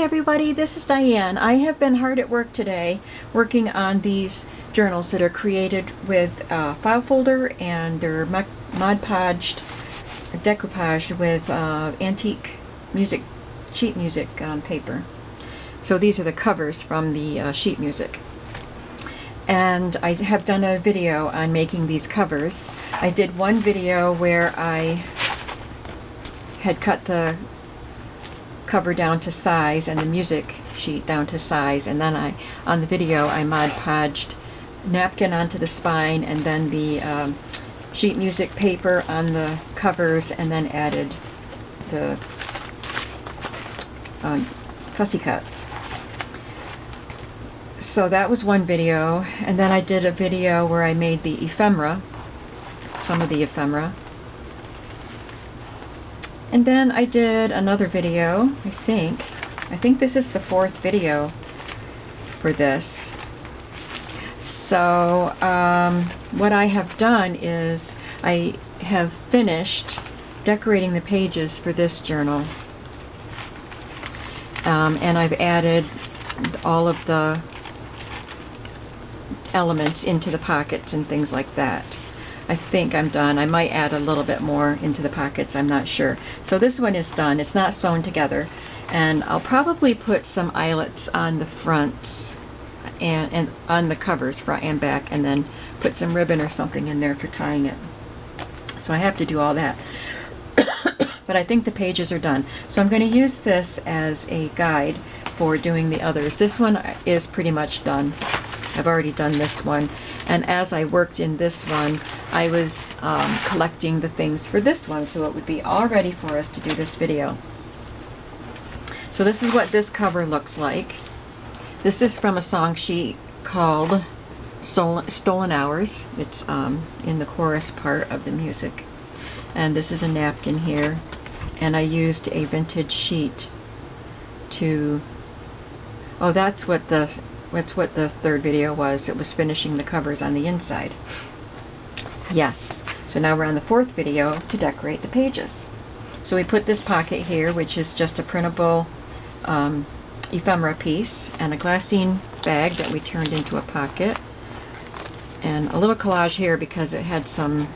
everybody, this is Diane. I have been hard at work today working on these journals that are created with a file folder, and they're Mod Podged, decoupaged with antique music, sheet music paper. So these are the covers from the sheet music. And I have done a video on making these covers. I did one video where I had cut the cover down to size and the music sheet down to size, and then on the video I Mod Podged napkin onto the spine, and then the sheet music paper on the covers, and then added the fussy cuts. So that was one video, and then I did a video where I made the ephemera, some of the ephemera. And then I did another video, I think this is the fourth video for this. So what I have done is I have finished decorating the pages for this journal. And I've added all of the elements into the pockets and things like that. I think I'm done. I might add a little bit more into the pockets, I'm not sure. So this one is done. It's not sewn together, and I'll probably put some eyelets on the fronts and on the covers, front and back, and then put some ribbon or something in there for tying it. So I have to do all that. But I think the pages are done. So I'm going to use this as a guide for doing the others. This one is pretty much done. I've already done this one, and as I worked in this one, I was collecting the things for this one, so it would be all ready for us to do this video. So this is what this cover looks like. This is from a song sheet called Stolen Hours. It's in the chorus part of the music. And this is a napkin here, and I used a vintage sheet to, oh, that's what the third video was. It was finishing the covers on the inside. Yes. So now we're on the fourth video to decorate the pages. So we put this pocket here, which is just a printable ephemera piece, and a glassine bag that we turned into a pocket, and a little collage here because it had some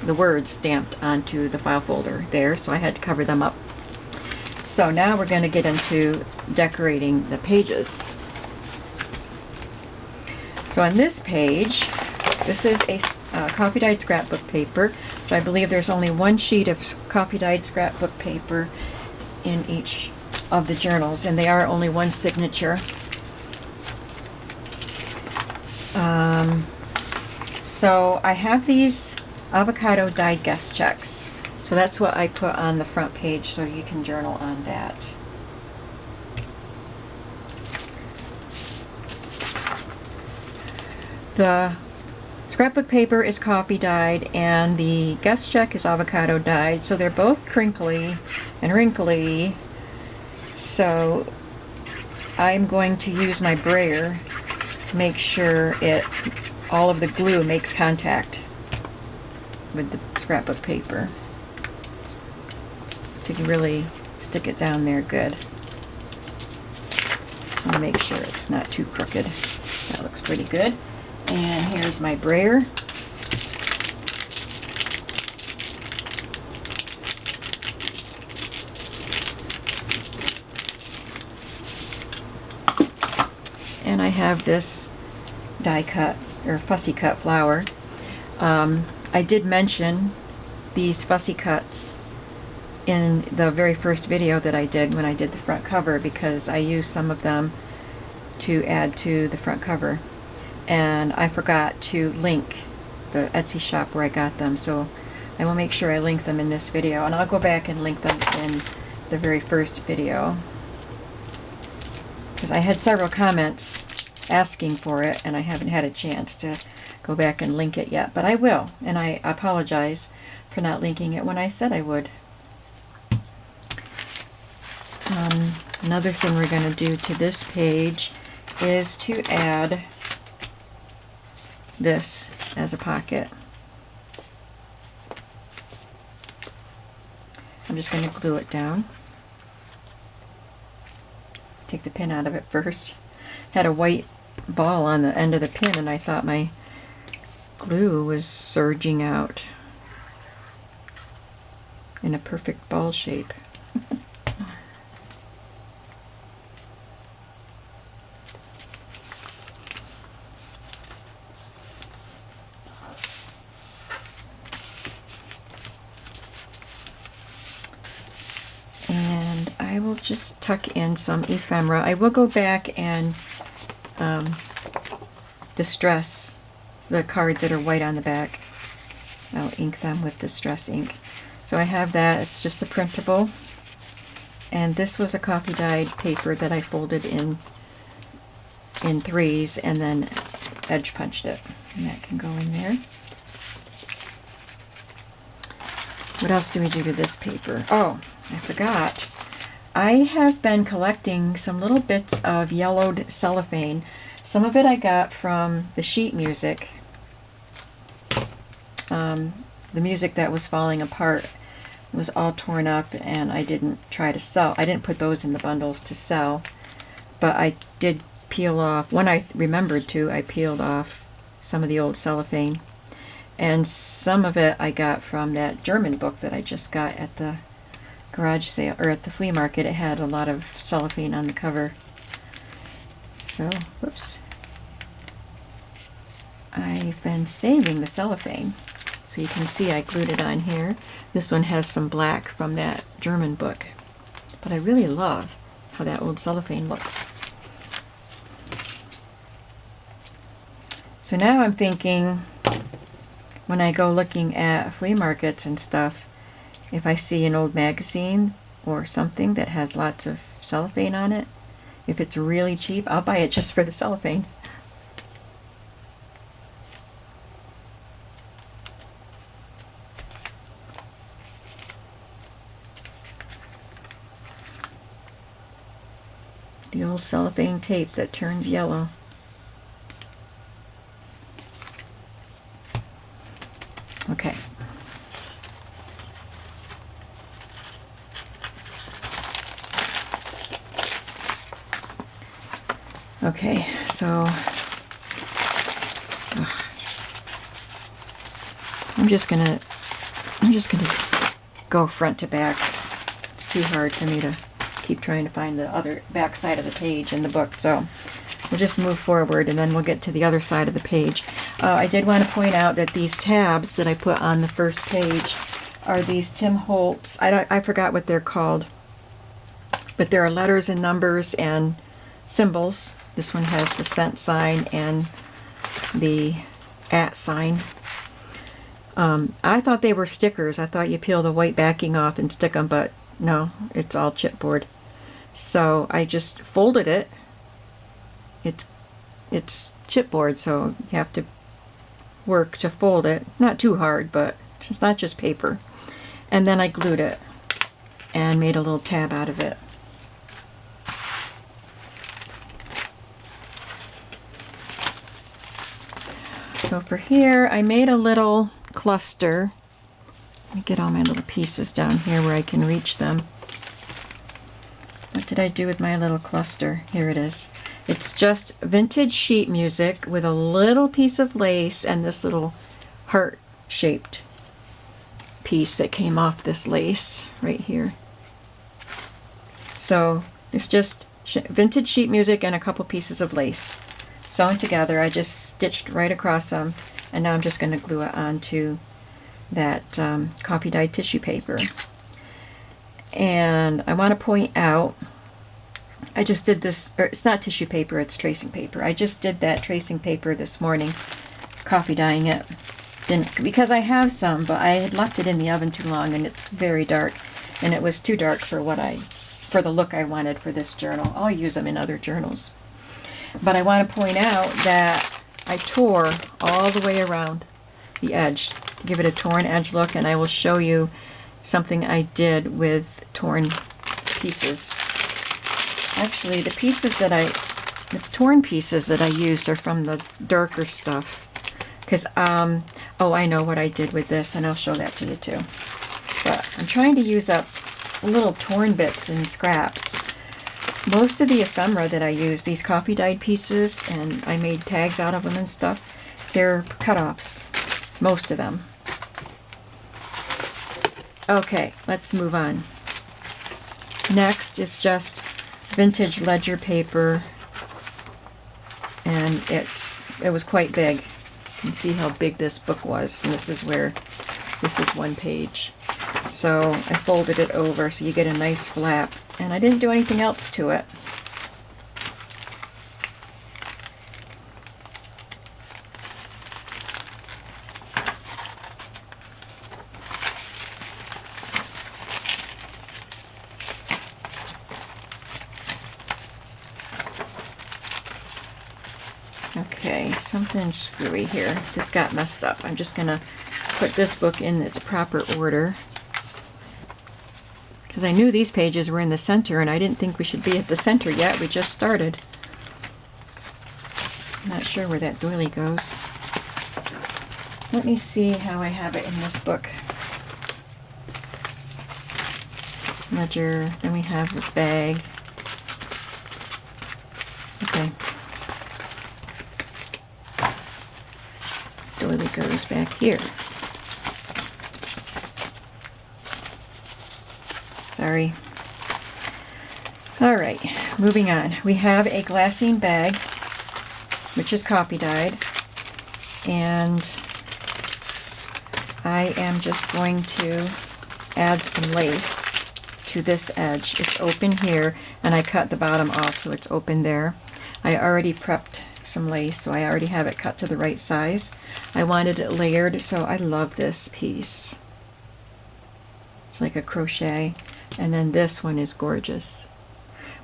the words stamped onto the file folder there, so I had to cover them up. So now we're going to get into decorating the pages. So on this page, this is a coffee dyed scrapbook paper, which I believe there's only one sheet of coffee dyed scrapbook paper in each of the journals, and they are only one signature. So I have these avocado dyed guest checks. So that's what I put on the front page, so you can journal on that. The scrapbook paper is coffee dyed, and the guest check is avocado dyed, so they're both crinkly and wrinkly. So I'm going to use my brayer to make sure all of the glue makes contact with the scrapbook paper, to really stick it down there good. I'm gonna make sure it's not too crooked. That looks pretty good. And here's my brayer. And I have this die cut or fussy cut flower. I did mention these fussy cuts in the very first video that I did when I did the front cover, because I used some of them to add to the front cover, and I forgot to link the Etsy shop where I got them, so I will make sure I link them in this video, and I'll go back and link them in the very first video, because I had several comments asking for it and I haven't had a chance to go back and link it yet, but I will, and I apologize for not linking it when I said I would. Another thing we're going to do to this page is to add this as a pocket. I'm just going to glue it down. take the pin out of it first. Had a white ball on the end of the pin, and I thought my glue was surging out in a perfect ball shape. And I will just tuck in some ephemera. I will go back and distress the cards that are white on the back. I'll ink them with distress ink. So I have that. It's just a printable. And this was a coffee dyed paper that I folded in threes and then edge punched it. And that can go in there. What else do we do to this paper? Oh, I forgot. I have been collecting some little bits of yellowed cellophane. Some of it I got from the sheet music. The music that was falling apart. It was all torn up, and I didn't try to sell. I didn't put those in the bundles to sell, but I did peel off. When I remembered to, I peeled off some of the old cellophane. And some of it I got from that German book that I just got at the garage sale, or at the flea market. It had a lot of cellophane on the cover. So, whoops. I've been saving the cellophane. So you can see I glued it on here. This one has some black from that German book. But I really love how that old cellophane looks. So now I'm thinking, when I go looking at flea markets and stuff, if I see an old magazine or something that has lots of cellophane on it, if it's really cheap, I'll buy it just for the cellophane. The old cellophane tape that turns yellow. Okay. Okay, so I'm just gonna go front to back. It's too hard for me to keep trying to find the other back side of the page in the book, so we'll just move forward and then we'll get to the other side of the page. I did want to point out that these tabs that I put on the first page are these Tim Holtz. I forgot what they're called, but there are letters and numbers and symbols. This one has the cent sign and the @ sign. I thought they were stickers. I thought you peel the white backing off and stick them, but no, it's all chipboard. So I just folded it. It's chipboard, so you have to work to fold it. Not too hard, but it's not just paper. And then I glued it and made a little tab out of it. So for here, I made a little cluster. Let me get all my little pieces down here where I can reach them. What did I do with my little cluster? Here it is. It's just vintage sheet music with a little piece of lace and this little heart-shaped piece that came off this lace right here. So it's just vintage sheet music and a couple pieces of lace sewn together. I just stitched right across them, and now I'm just going to glue it onto that coffee dyed tissue paper. And I want to point out, I just did this, or it's not tissue paper, it's tracing paper. I just did that tracing paper this morning, coffee dyeing it. Because I have some, but I had left it in the oven too long and it's very dark, and it was too dark for for the look I wanted for this journal. I'll use them in other journals. But I want to point out that I tore all the way around the edge to give it a torn edge look, and I will show you something I did with torn pieces. Actually, the torn pieces that I used are from the darker stuff. Because, oh, I know what I did with this, and I'll show that to you too. But I'm trying to use up little torn bits and scraps. Most of the ephemera that I use, these coffee dyed pieces, and I made tags out of them and stuff, they're cut-offs. Most of them. Okay, let's move on. Next is just vintage ledger paper, and it was quite big. You can see how big this book was, and this is one page. So I folded it over so you get a nice flap, and I didn't do anything else to it. Okay, something screwy here. This got messed up. I'm just going to put this book in its proper order, because I knew these pages were in the center, and I didn't think we should be at the center yet. We just started. I'm not sure where that doily goes. Let me see how I have it in this book. Ledger, then we have this bag. Okay. Doily goes back here. Sorry. All right, moving on. We have a glassine bag, which is copy dyed, and I am just going to add some lace to this edge. It's open here, and I cut the bottom off so it's open there. I already prepped some lace, so I already have it cut to the right size. I wanted it layered, so I love this piece. It's like a crochet, and then this one is gorgeous.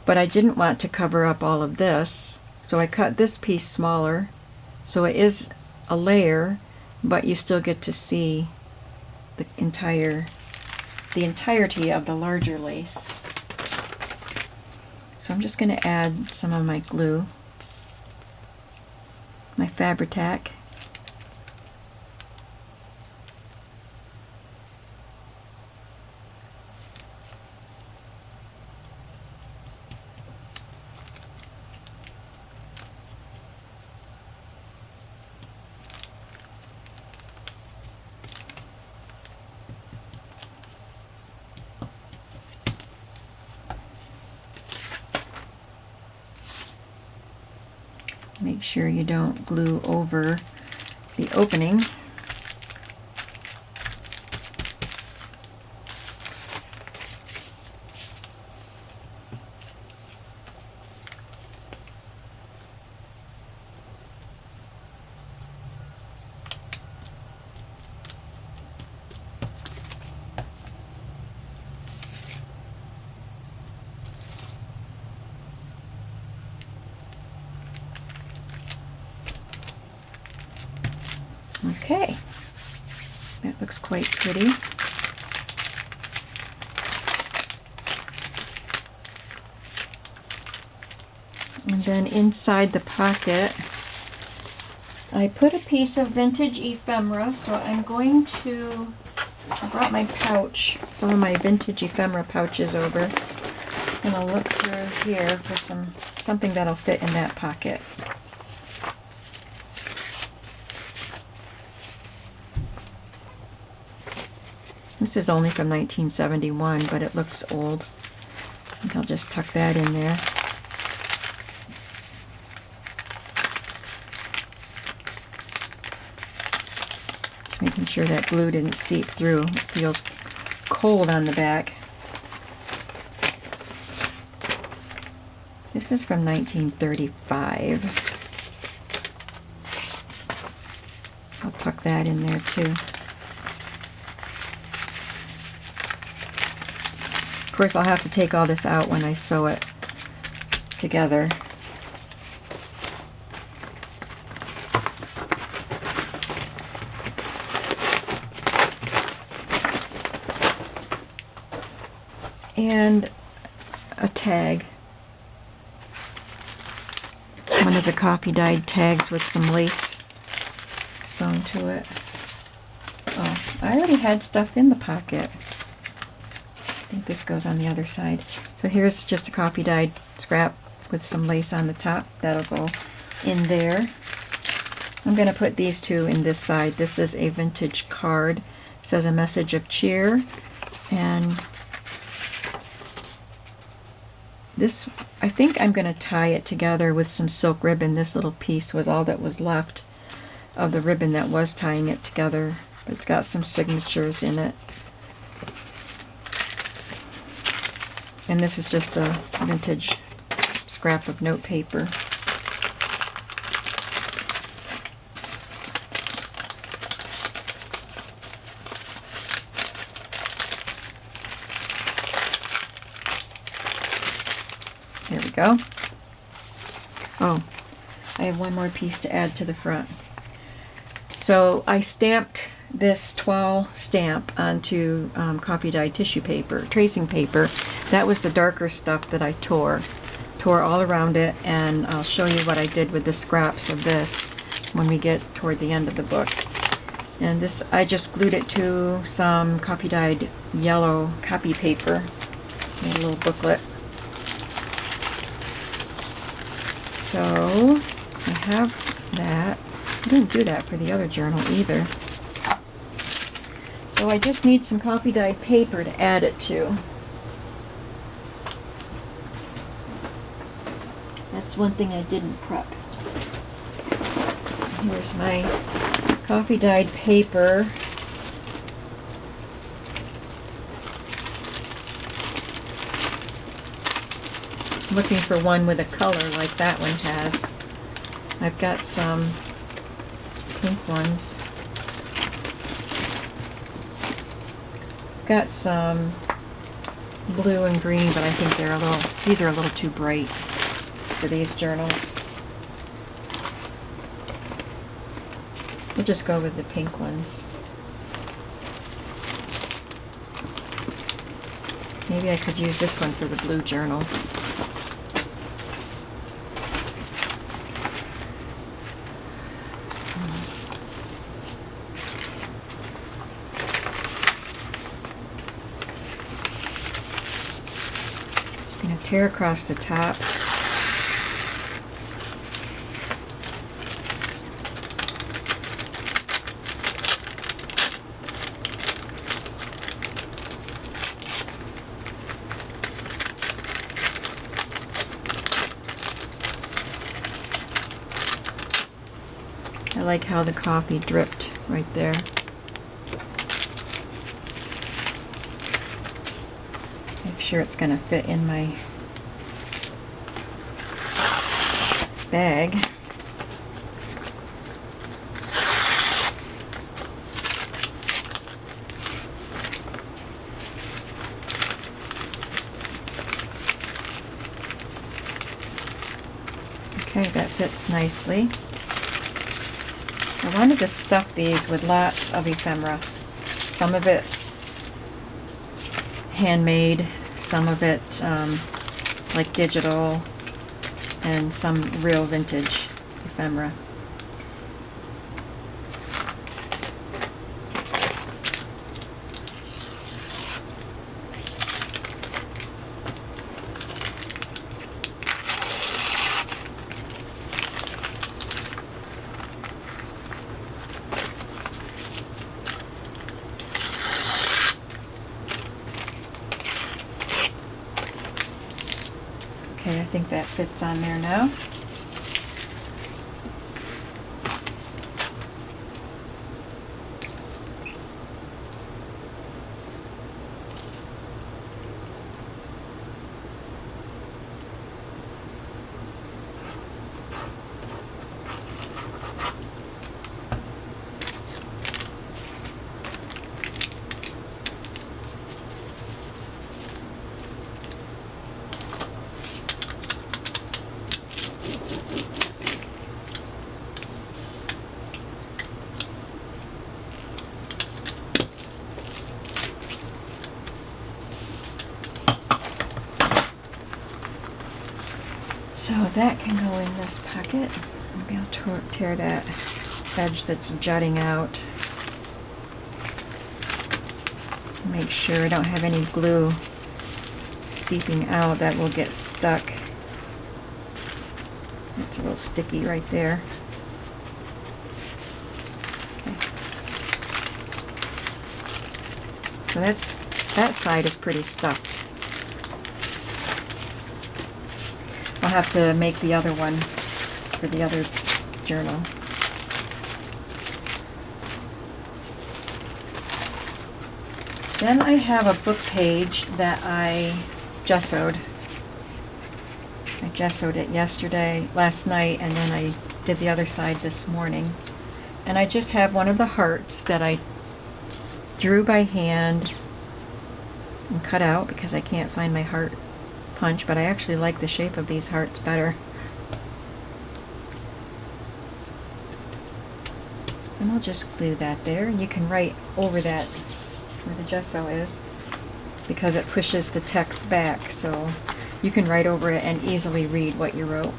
But I didn't want to cover up all of this, so I cut this piece smaller, so it is a layer, but you still get to see the entirety of the larger lace. So I'm just going to add some of my glue, my Fabri-Tac. Make sure you don't glue over the opening. Okay, that looks quite pretty. And then inside the pocket, I put a piece of vintage ephemera, so I'm going to, I brought my pouch, some of my vintage ephemera pouches over, and I'll look through here for something that'll fit in that pocket. This is only from 1971, but it looks old. I think I'll just tuck that in there. Just making sure that glue didn't seep through. It feels cold on the back. This is from 1935. I'll tuck that in there too. Of course, I'll have to take all this out when I sew it together. And a tag. One of the copy dyed tags with some lace sewn to it. Oh, I already had stuff in the pocket. I think this goes on the other side. So So here's just a copy dyed scrap with some lace on the top. That'll go in there. I'm going to put these two in this side. This is a vintage card. It says a message of cheer. And this, I think I'm going to tie it together with some silk ribbon. This little piece was all that was left of the ribbon that was tying it together. It's got some signatures in it. And this is just a vintage scrap of note paper. There we go. Oh, I have one more piece to add to the front. So I stamped this toile stamp onto copy dyed tissue paper, tracing paper. That was the darker stuff that I tore all around it, and I'll show you what I did with the scraps of this when we get toward the end of the book. And this, I just glued it to some copy dyed yellow copy paper, made a little booklet. So I have that. I didn't do that for the other journal either. So I just need some copy dyed paper to add it to. That's one thing I didn't prep. Here's my copy dyed paper. I'm looking for one with a color like that one has. I've got some pink ones. Got some blue and green, but I think they're these are a little too bright for these journals. We'll just go with the pink ones. Maybe I could use this one for the blue journal. Just going to tear across the top. I like how the coffee dripped right there. Make sure it's going to fit in my bag. Okay, that fits nicely. I wanted to stuff these with lots of ephemera. Some of it handmade, some of it like digital, and some real vintage ephemera. Okay, I think that fits on there now. So that can go in this pocket. Maybe I'll tear that edge that's jutting out. Make sure I don't have any glue seeping out, that will get stuck. It's a little sticky right there. Okay. So that side is pretty stuffed. I'll have to make the other one for the other journal. Then I have a book page that I gessoed. I gessoed it last night, and then I did the other side this morning. And I just have one of the hearts that I drew by hand and cut out because I can't find my heart punch, but I actually like the shape of these hearts better. And I'll just glue that there, and you can write over that where the gesso is because it pushes the text back, so you can write over it and easily read what you wrote.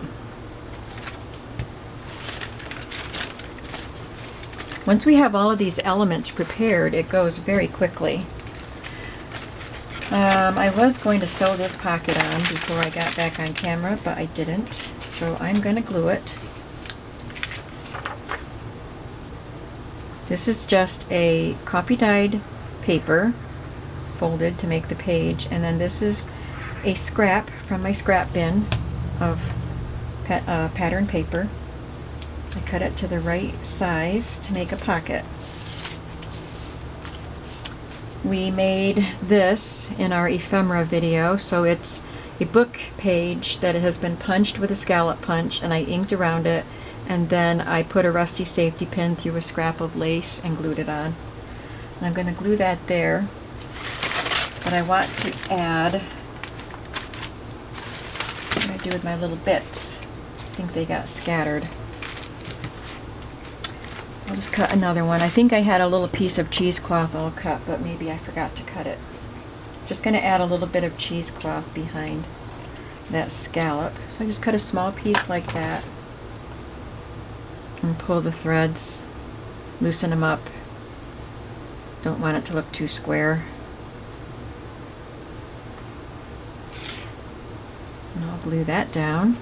Once we have all of these elements prepared, it goes very quickly. I was going to sew this pocket on before I got back on camera, but I didn't, so I'm going to glue it. This is just a copy dyed paper folded to make the page, and then this is a scrap from my scrap bin of pattern paper. I cut it to the right size to make a pocket. We made this in our ephemera video, so it's a book page that has been punched with a scallop punch, and I inked around it, and then I put a rusty safety pin through a scrap of lace and glued it on. And I'm going to glue that there, but I want to add, what do I do with my little bits? I think they got scattered. I'll just cut another one. I think I had a little piece of cheesecloth all cut, but maybe I forgot to cut it. Just going to add a little bit of cheesecloth behind that scallop. So I just cut a small piece like that and pull the threads, loosen them up. Don't want it to look too square. And I'll glue that down.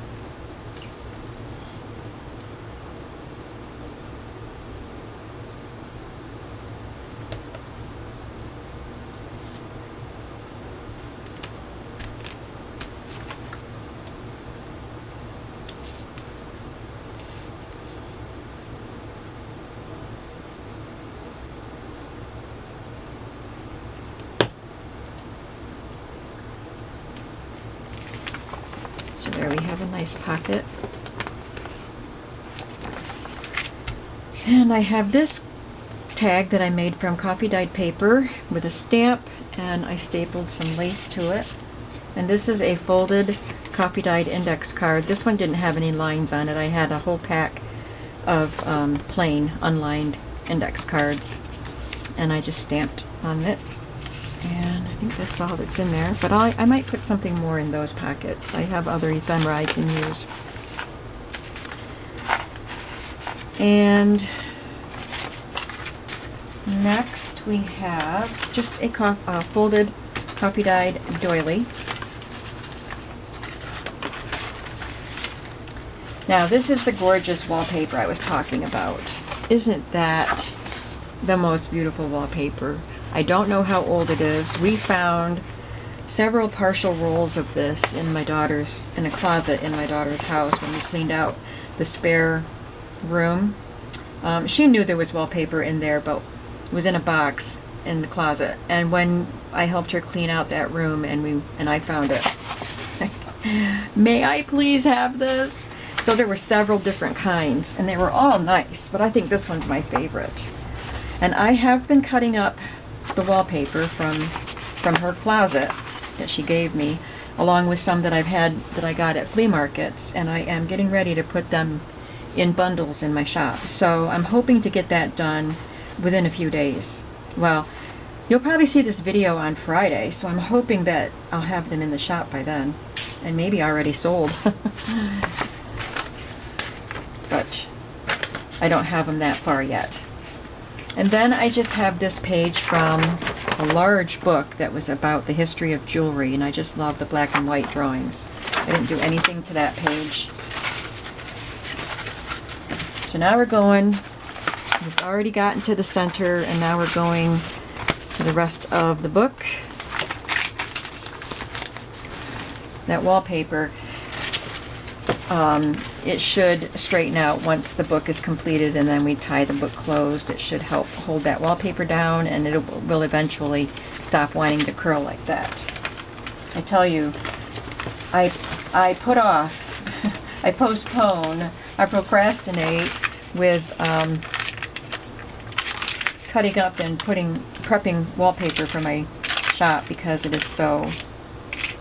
There we have a nice pocket. And I have this tag that I made from copy dyed paper with a stamp, and I stapled some lace to it. And this is a folded copy dyed index card. This one didn't have any lines on it. I had a whole pack of plain unlined index cards, and I just stamped on it. And I think that's all that's in there, but I might put something more in those pockets. I have other ephemera I can use. And next we have just a folded copy dyed doily. Now this is the gorgeous wallpaper I was talking about. Isn't that the most beautiful wallpaper? I don't know how old it is. We found several partial rolls of this in a closet in my daughter's house when we cleaned out the spare room. She knew there was wallpaper in there, but it was in a box in the closet. And when I helped her clean out that room and I found it, may I please have this? So there were several different kinds, and they were all nice, but I think this one's my favorite. And I have been cutting up the wallpaper from her closet that she gave me, along with some that I got at flea markets, and I am getting ready to put them in bundles in my shop. So I'm hoping to get that done within a few days. Well, you'll probably see this video on Friday, so I'm hoping that I'll have them in the shop by then, and maybe already sold. But I don't have them that far yet. And then I just have this page from a large book that was about the history of jewelry, and I just love the black and white drawings. I didn't do anything to that page. So now we're going, we've already gotten to the center, and now we're going to the rest of the book. That wallpaper, it should straighten out once the book is completed, and then we tie the book closed. It should help hold that wallpaper down, and it will eventually stop wanting to curl like that. I tell you, I put off, I postpone, I procrastinate with cutting up and prepping wallpaper for my shop because it is so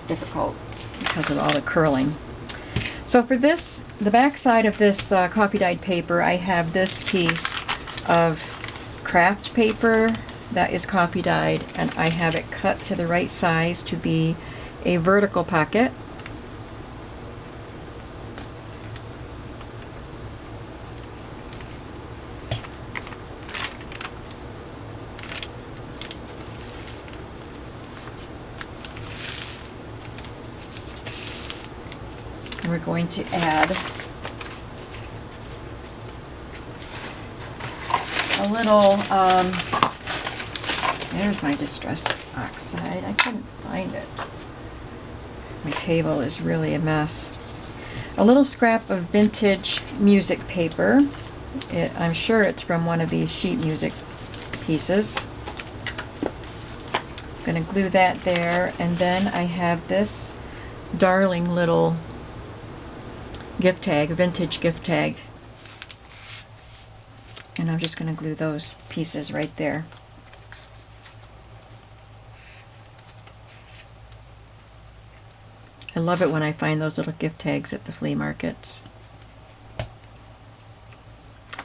difficult because of all the curling. So for this, the back side of this coffee dyed paper, I have this piece of craft paper that is coffee dyed, and I have it cut to the right size to be a vertical pocket. We're going to add a little, there's my Distress Oxide. I couldn't find it. My table is really a mess. A little scrap of vintage music paper. I'm sure it's from one of these sheet music pieces. I'm going to glue that there, and then I have this darling little gift tag, vintage gift tag, and I'm just going to glue those pieces right there. I love it when I find those little gift tags at the flea markets.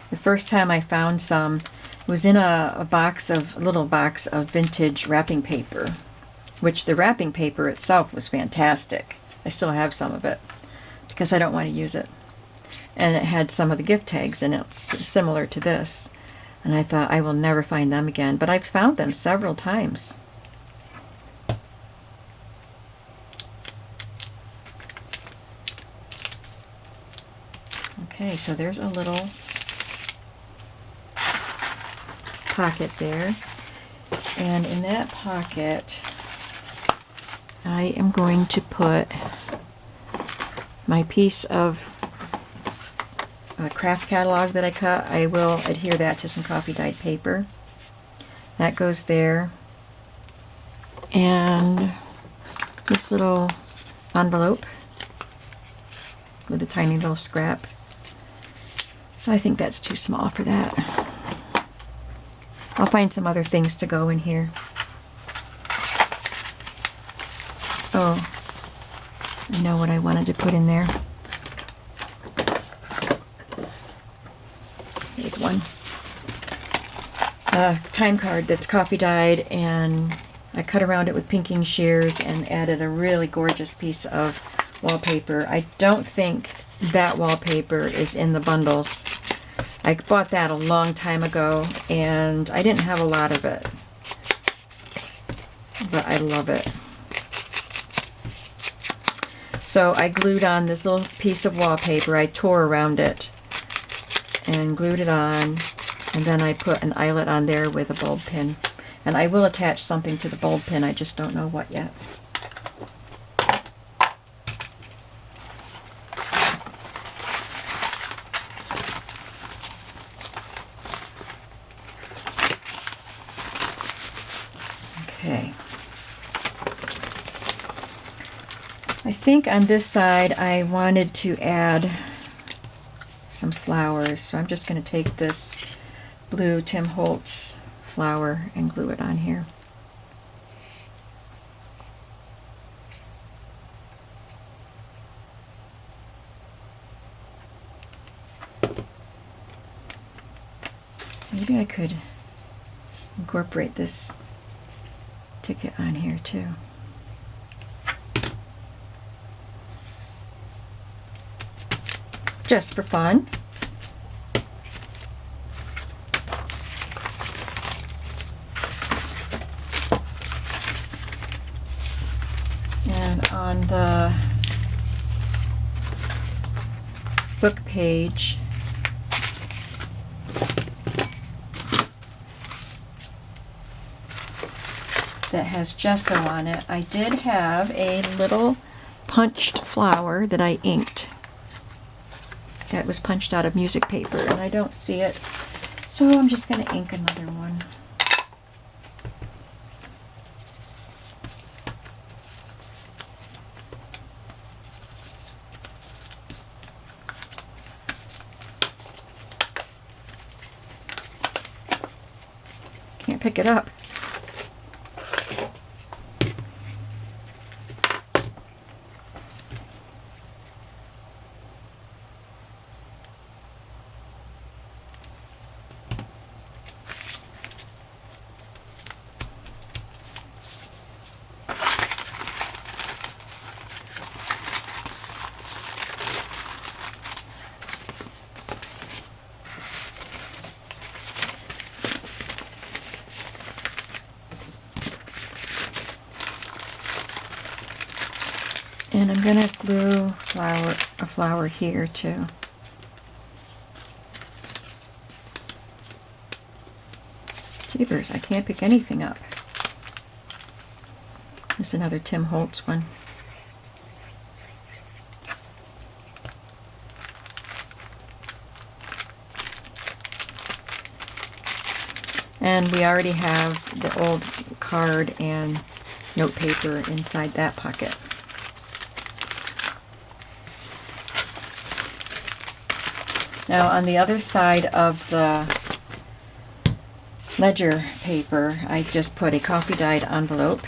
The first time I found some was in a little box of vintage wrapping paper, which the wrapping paper itself was fantastic. I still have some of it, because I don't want to use it. And it had some of the gift tags in it, similar to this. And I thought, I will never find them again. But I've found them several times. Okay, so there's a little pocket there. And in that pocket, I am going to put my piece of craft catalog that I cut. I will adhere that to some coffee dyed paper. That goes there. And this little envelope with a tiny little scrap. I think that's too small for that. I'll find some other things to go in here. Oh, I know what I wanted to put in there. Here's one. A time card that's coffee dyed, and I cut around it with pinking shears and added a really gorgeous piece of wallpaper. I don't think that wallpaper is in the bundles. I bought that a long time ago, and I didn't have a lot of it, but I love it. So I glued on this little piece of wallpaper. I tore around it and glued it on, and then I put an eyelet on there with a bulb pin. And I will attach something to the bulb pin, I just don't know what yet. Okay. I think on this side I wanted to add some flowers, so I'm just going to take this blue Tim Holtz flower and glue it on here. Maybe I could incorporate this ticket on here too. Just for fun. scrapbook page. That has gesso on it. I did have a little punched flower that I inked. That was punched out of music paper, and I don't see it. So I'm just going to ink another one. Can't pick it up. And I'm going to glue a flower here too. Jeepers, I can't pick anything up. This is another Tim Holtz one. And we already have the old card and note paper inside that pocket. Now on the other side of the ledger paper, I just put a coffee dyed envelope.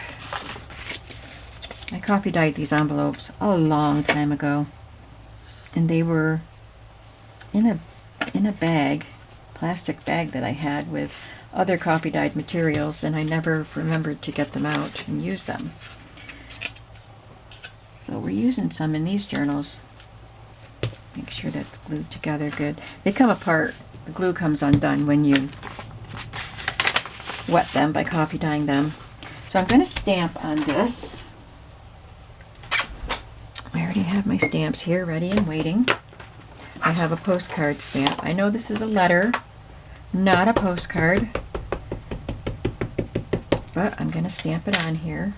I coffee dyed these envelopes a long time ago, and they were in a bag, plastic bag that I had with other coffee dyed materials, and I never remembered to get them out and use them. So we're using some in these journals. Make sure that's glued together good. They come apart, the glue comes undone when you wet them by coffee dyeing them. So I'm going to stamp on this. I already have my stamps here ready and waiting. I have a postcard stamp. I know this is a letter, not a postcard, but I'm going to stamp it on here.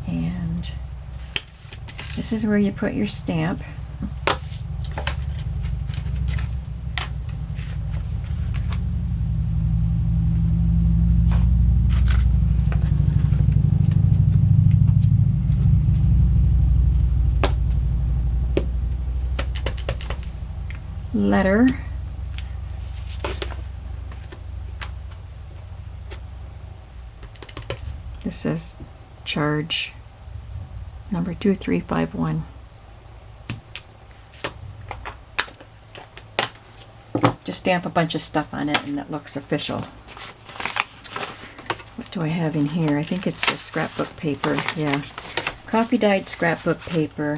And this is where you put your stamp. Letter. This says charge number 2351. Just stamp a bunch of stuff on it and that looks official. What do I have in here? I think it's just scrapbook paper. Yeah. Coffee dyed scrapbook paper.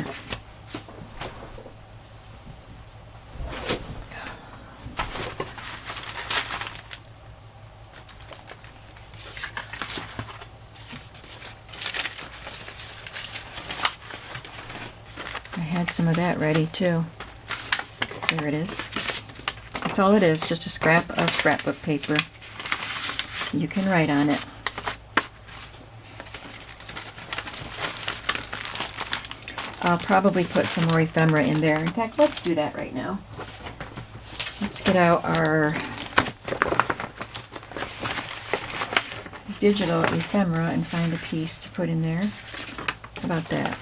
Some of that ready too. There it is. That's all it is, just a scrap of scrapbook paper. You can write on it. I'll probably put some more ephemera in there. In fact, let's do that right now. Let's get out our digital ephemera and find a piece to put in there. How about that?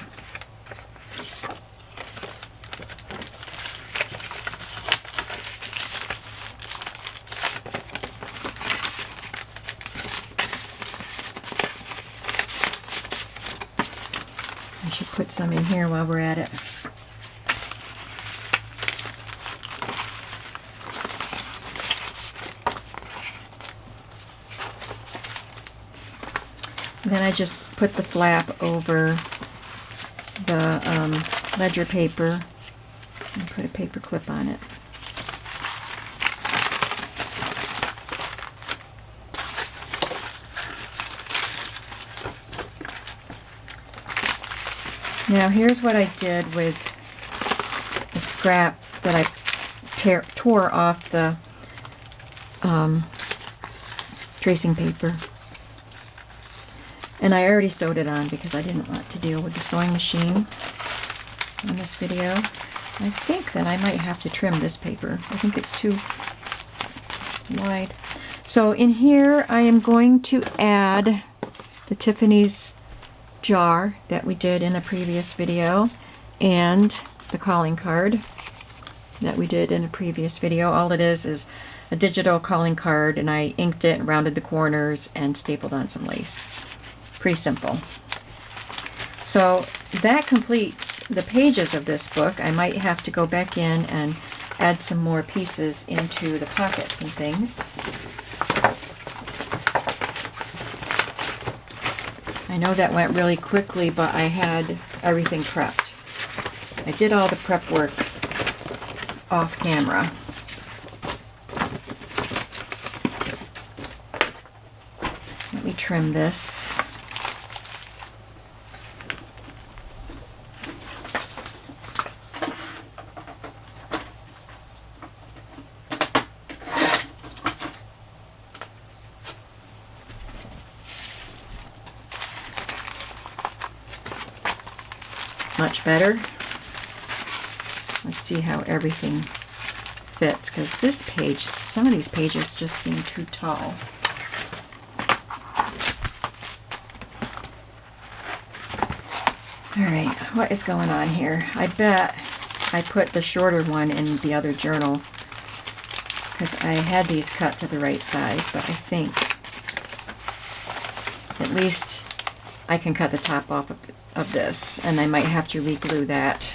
Put some in here while we're at it. Then I just put the flap over the ledger paper and put a paper clip on it. Now here's what I did with the scrap that I tore off the tracing paper. And I already sewed it on because I didn't want to deal with the sewing machine on this video. I think that I might have to trim this paper. I think it's too wide. So in here I am going to add the Tiffany's jar that we did in a previous video and the calling card that we did in a previous video. All it is a digital calling card, and I inked it and rounded the corners and stapled on some lace. Pretty simple. So that completes the pages of this book. I might have to go back in and add some more pieces into the pockets and things. I know that went really quickly, but I had everything prepped. I did all the prep work off camera. Let me trim this. Much better. Let's see how everything fits, because this page, some of these pages just seem too tall. Alright, what is going on here? I bet I put the shorter one in the other journal because I had these cut to the right size, but I think at least I can cut the top off of this, and I might have to re-glue that.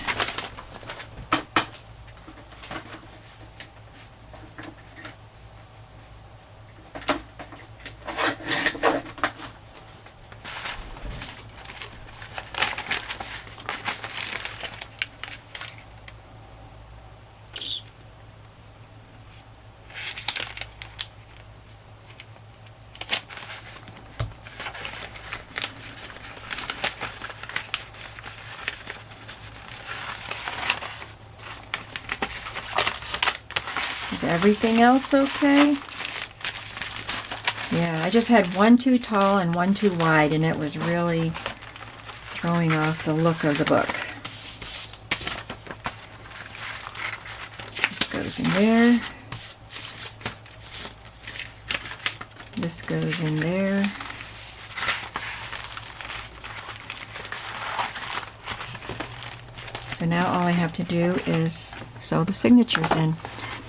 Is everything else okay? Yeah, I just had one too tall and one too wide, and it was really throwing off the look of the book. This goes in there. This goes in there. So now all I have to do is sew the signatures in.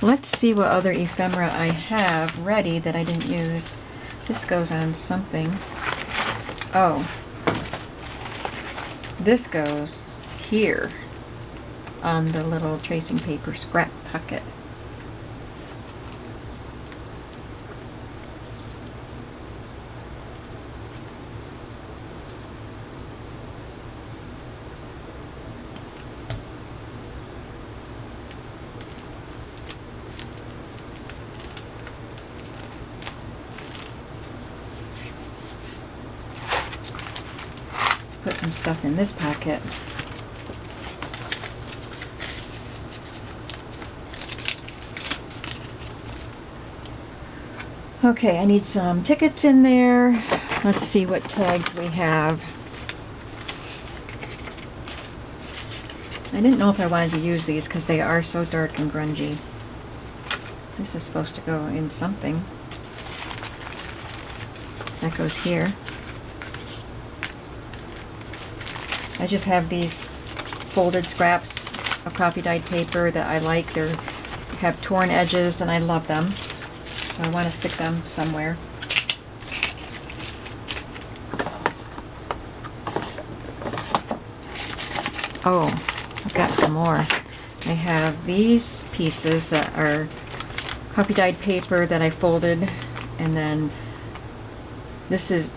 Let's see what other ephemera I have ready that I didn't use. This goes on something. Oh. This goes here on the little tracing paper scrap pocket. Put some stuff in this pocket. Okay, I need some tickets in there. Let's see what tags we have. I didn't know if I wanted to use these because they are so dark and grungy. This is supposed to go in something. That goes here. I just have these folded scraps of copy dyed paper that I like. They have torn edges and I love them. So I want to stick them somewhere. Oh, I've got some more. I have these pieces that are copy dyed paper that I folded, and then this is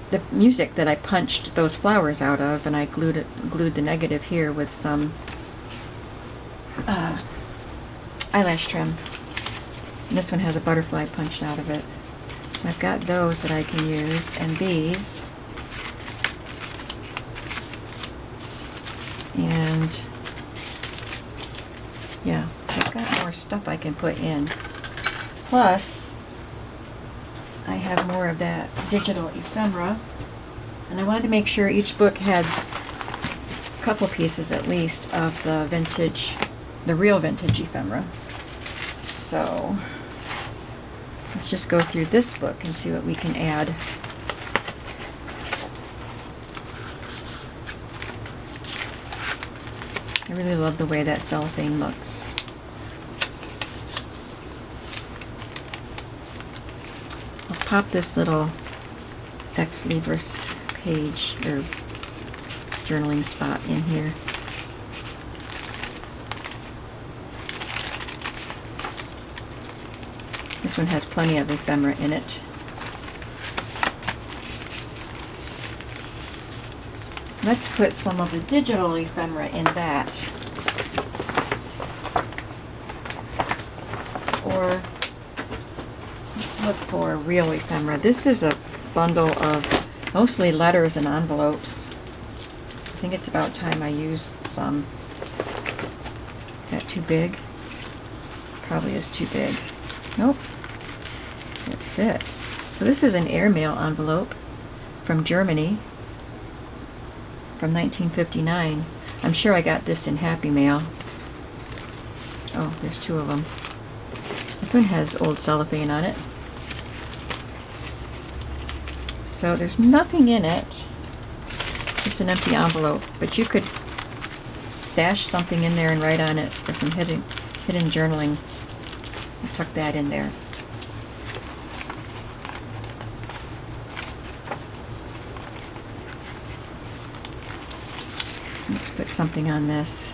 the music that I punched those flowers out of, and I glued the negative here with some eyelash trim. And this one has a butterfly punched out of it. So I've got those that I can use, and these And yeah, I've got more stuff I can put in. Plus, I have more of that digital ephemera. And I wanted to make sure each book had a couple pieces at least of the vintage, the real vintage ephemera. So let's just go through this book and see what we can add. I really love the way that cellophane looks. I'll pop this little ex libris page or journaling spot in here. This one has plenty of ephemera in it. Let's put some of the digital ephemera in that. Or let's look for real ephemera. This is a bundle of mostly letters and envelopes. I think it's about time I used some. Is that too big? Probably is too big. Nope. It fits. So this is an airmail envelope from Germany from 1959. I'm sure I got this in Happy Mail. Oh, there's two of them. This one has old cellophane on it. So there's nothing in it, just an empty envelope, but you could stash something in there and write on it for some hidden journaling. I'll tuck that in there. Let's put something on this.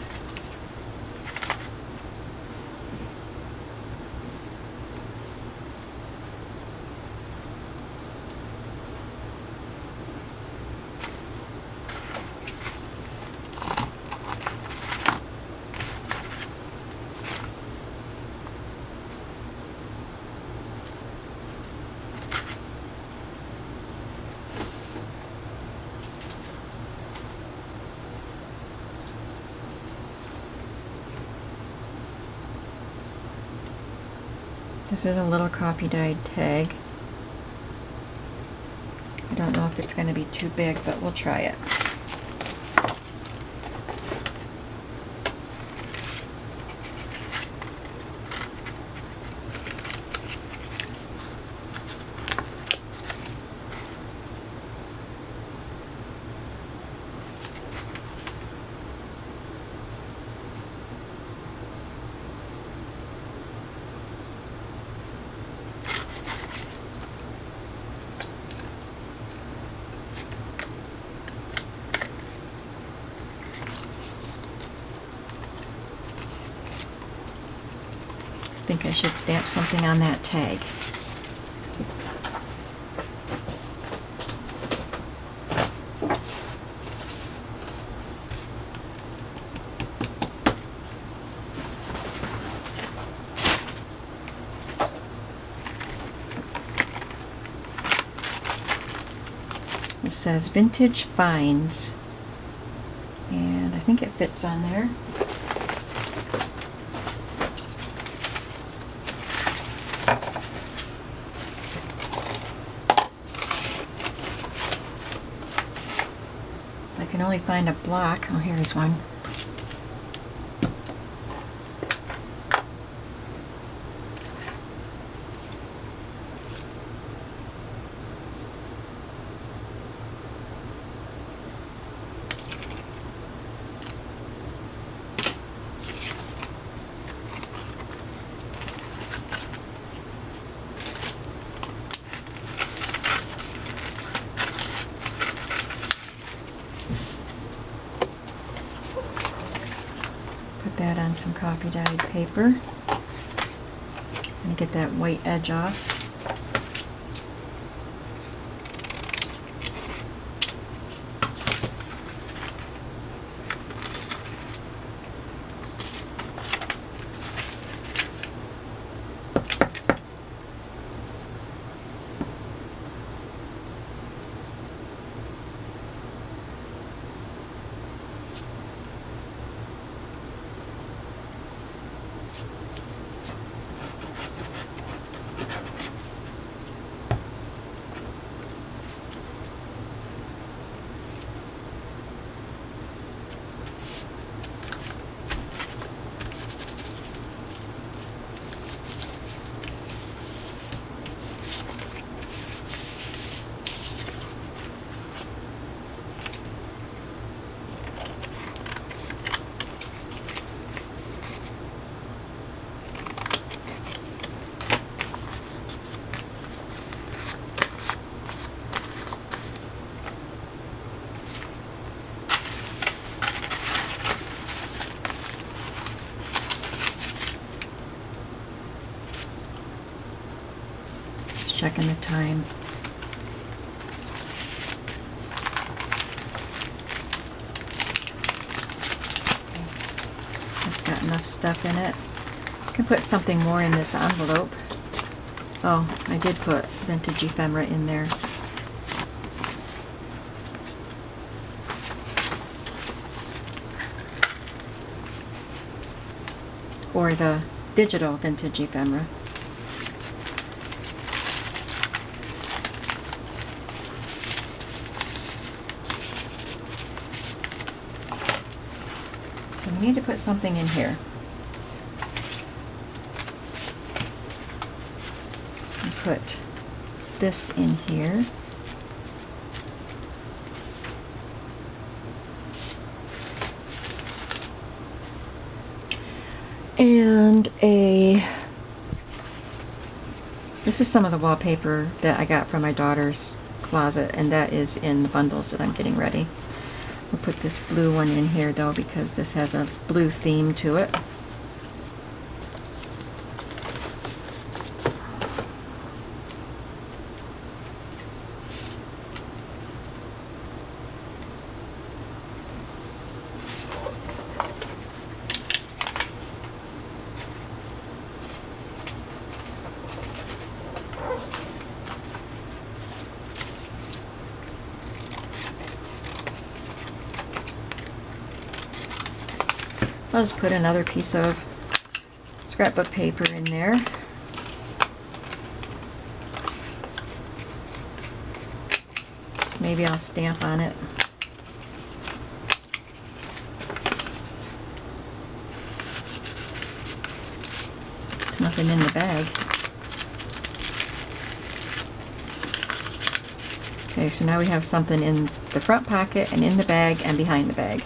This is a little coffee dyed tag. I don't know if it's going to be too big, but we'll try it. I think I should stamp something on that tag. It says Vintage Finds, and I think it fits on there. I can only find a block. Oh, here's one. That on some coffee dyed paper and get that white edge off. checking the time. It's got enough stuff in it. I can put something more in this envelope. Oh, I did put vintage ephemera in there. Or the digital vintage ephemera. So we need to put something in here. Put this in here. And this is some of the wallpaper that I got from my daughter's closet, and that is in the bundles that I'm getting ready. We'll put this blue one in here though, because this has a blue theme to it. I'll just put another piece of scrapbook paper in there. Maybe I'll stamp on it. There's nothing in the bag. Okay, so now we have something in the front pocket and in the bag and behind the bag.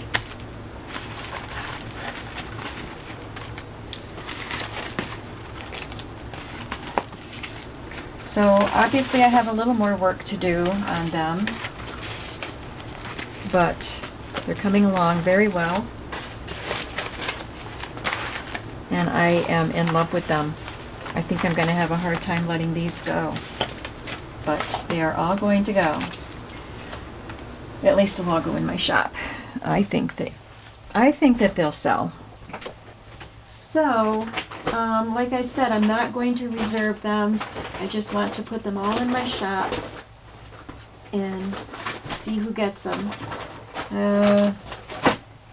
So obviously I have a little more work to do on them, but they're coming along very well, and I am in love with them. I think I'm going to have a hard time letting these go, but they are all going to go. At least they'll all go in my shop. I think that they'll sell. So, like I said, I'm not going to reserve them. I just want to put them all in my shop and see who gets them.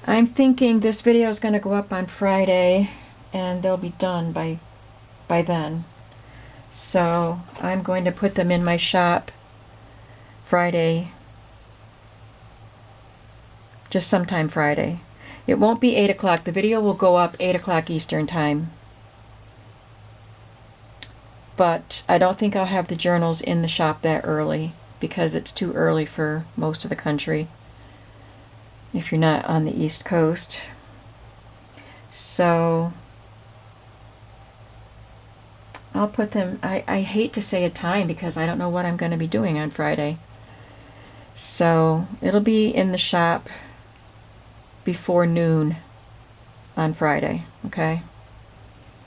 I'm thinking this video is going to go up on Friday, and they'll be done by then. So I'm going to put them in my shop Friday, just sometime Friday. It won't be 8 o'clock. The video will go up 8 o'clock Eastern time. But I don't think I'll have the journals in the shop that early, because it's too early for most of the country if you're not on the East Coast. So I'll put them, I hate to say a time because I don't know what I'm going to be doing on Friday. So it'll be in the shop before noon on Friday, okay?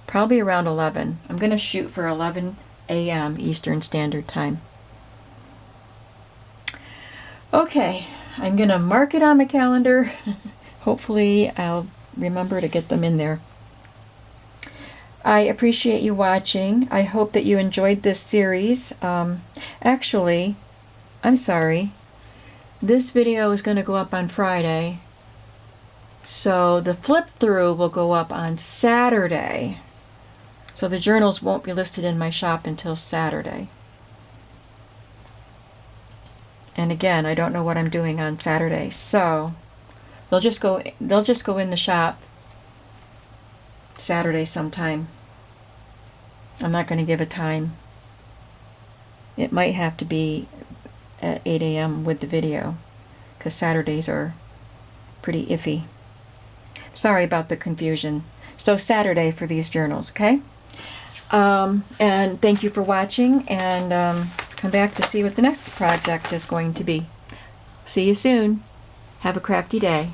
Probably around 11. I'm going to shoot for 11 a.m. Eastern Standard Time. Okay, I'm going to mark it on my calendar. Hopefully I'll remember to get them in there. I appreciate you watching. I hope that you enjoyed this series. Actually, I'm sorry. This video is going to go up on Friday. So the flip through will go up on Saturday. So the journals won't be listed in my shop until Saturday. And again, I don't know what I'm doing on Saturday. So they'll just go in the shop Saturday sometime. I'm not going to give a time. It might have to be at 8 a.m. with the video, because Saturdays are pretty iffy. Sorry about the confusion. So Saturday for these journals, okay? And thank you for watching, and come back to see what the next project is going to be. See you soon. Have a crafty day.